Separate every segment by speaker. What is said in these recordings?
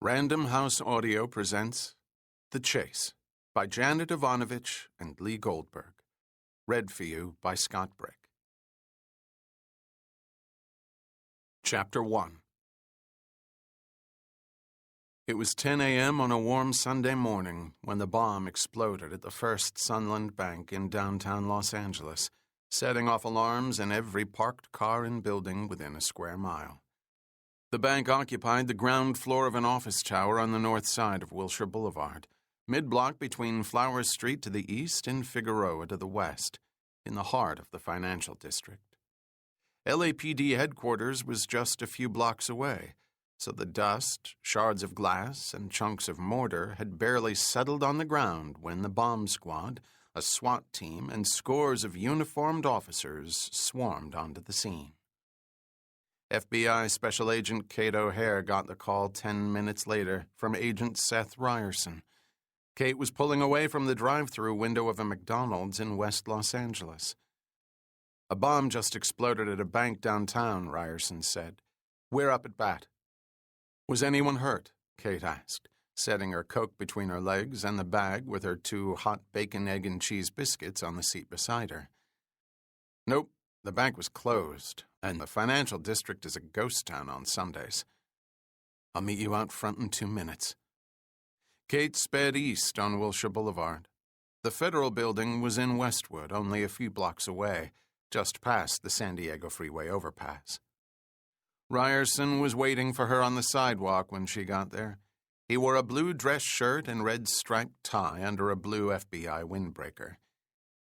Speaker 1: Random House Audio presents The Chase by Janet Evanovich and Lee Goldberg. Read for you by Scott Brick. Chapter 1. It was 10 a.m. on a warm Sunday morning when the bomb exploded at the First Sunland Bank in downtown Los Angeles, setting off alarms in every parked car and building within a square mile. The bank occupied the ground floor of an office tower on the north side of Wilshire Boulevard, mid-block between Flowers Street to the east and Figueroa to the west, in the heart of the financial district. LAPD headquarters was just a few blocks away, so the dust, shards of glass, and chunks of mortar had barely settled on the ground when the bomb squad, a SWAT team, and scores of uniformed officers swarmed onto the scene. FBI Special Agent Kate O'Hare got the call 10 minutes later from Agent Seth Ryerson. Kate was pulling away from the drive-thru window of a McDonald's in West Los Angeles. "A bomb just exploded at a bank downtown," Ryerson said. "We're up at bat." "Was anyone hurt?" Kate asked, setting her Coke between her legs and the bag with her 2 hot bacon, egg, and cheese biscuits on the seat beside her. "Nope. The bank was closed, and the financial district is a ghost town on Sundays. I'll meet you out front in 2 minutes." Kate sped east on Wilshire Boulevard. The Federal Building was in Westwood, only a few blocks away, just past the San Diego Freeway overpass. Ryerson was waiting for her on the sidewalk when she got there. He wore a blue dress shirt and red striped tie under a blue FBI windbreaker.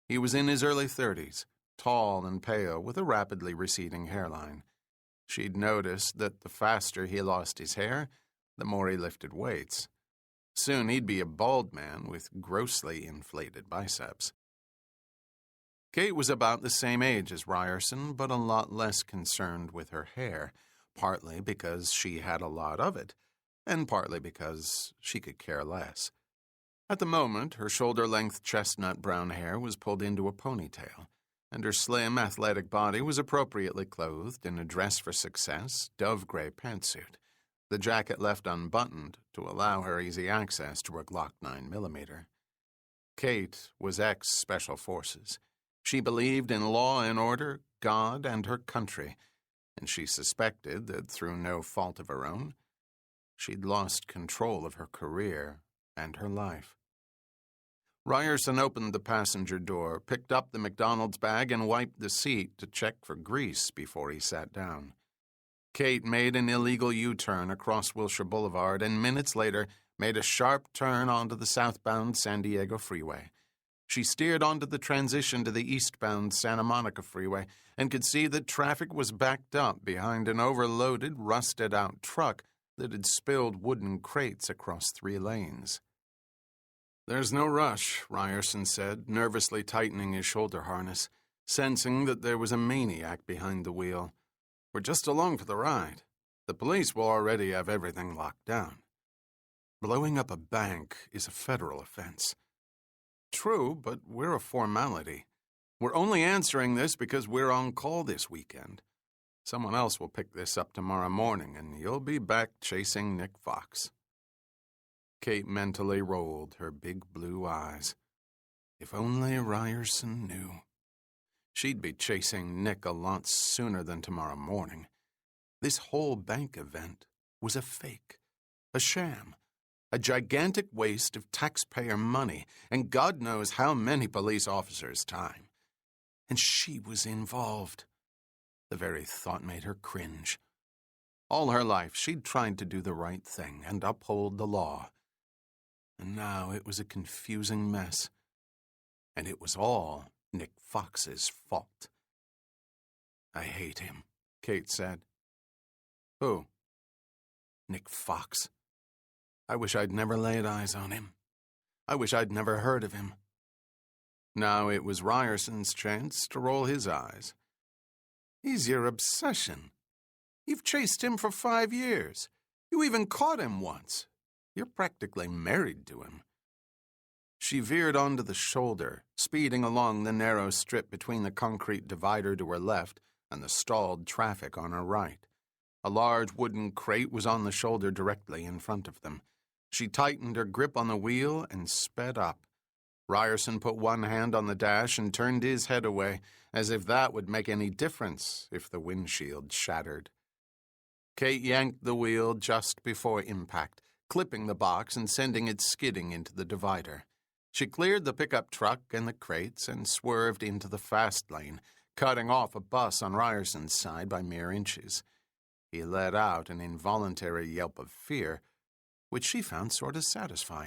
Speaker 1: He was in his early 30s. Tall and pale, with a rapidly receding hairline. She'd noticed that the faster he lost his hair, the more he lifted weights. Soon he'd be a bald man with grossly inflated biceps. Kate was about the same age as Ryerson, but a lot less concerned with her hair, partly because she had a lot of it, and partly because she could care less. At the moment, her shoulder-length chestnut brown hair was pulled into a ponytail, and her slim, athletic body was appropriately clothed in a dress for success, dove-gray pantsuit, the jacket left unbuttoned to allow her easy access to her Glock 9mm. Kate was ex-Special Forces. She believed in law and order, God, and her country, and she suspected that through no fault of her own, she'd lost control of her career and her life. Ryerson opened the passenger door, picked up the McDonald's bag, and wiped the seat to check for grease before he sat down. Kate made an illegal U-turn across Wilshire Boulevard and minutes later made a sharp turn onto the southbound San Diego Freeway. She steered onto the transition to the eastbound Santa Monica Freeway and could see that traffic was backed up behind an overloaded, rusted-out truck that had spilled wooden crates across 3 lanes. "There's no rush," Ryerson said, nervously tightening his shoulder harness, sensing that there was a maniac behind the wheel. "We're just along for the ride. The police will already have everything locked down. Blowing up a bank is a federal offense." "True, but we're a formality. We're only answering this because we're on call this weekend. Someone else will pick this up tomorrow morning, and you'll be back chasing Nick Fox." Kate mentally rolled her big blue eyes. If only Ryerson knew. She'd be chasing Nick a lot sooner than tomorrow morning. This whole bank event was a fake, a sham, a gigantic waste of taxpayer money, and God knows how many police officers' time. And she was involved. The very thought made her cringe. All her life, she'd tried to do the right thing and uphold the law. And now it was a confusing mess. And it was all Nick Fox's fault. "I hate him," Kate said. "Who?" "Nick Fox. I wish I'd never laid eyes on him. I wish I'd never heard of him." Now it was Ryerson's chance to roll his eyes. "He's your obsession. You've chased him for 5 years. You even caught him once. You're practically married to him." She veered onto the shoulder, speeding along the narrow strip between the concrete divider to her left and the stalled traffic on her right. A large wooden crate was on the shoulder directly in front of them. She tightened her grip on the wheel and sped up. Ryerson put one hand on the dash and turned his head away, as if that would make any difference if the windshield shattered. Kate yanked the wheel just before impact, clipping the box and sending it skidding into the divider. She cleared the pickup truck and the crates and swerved into the fast lane, cutting off a bus on Ryerson's side by mere inches. He let out an involuntary yelp of fear, which she found sort of satisfying.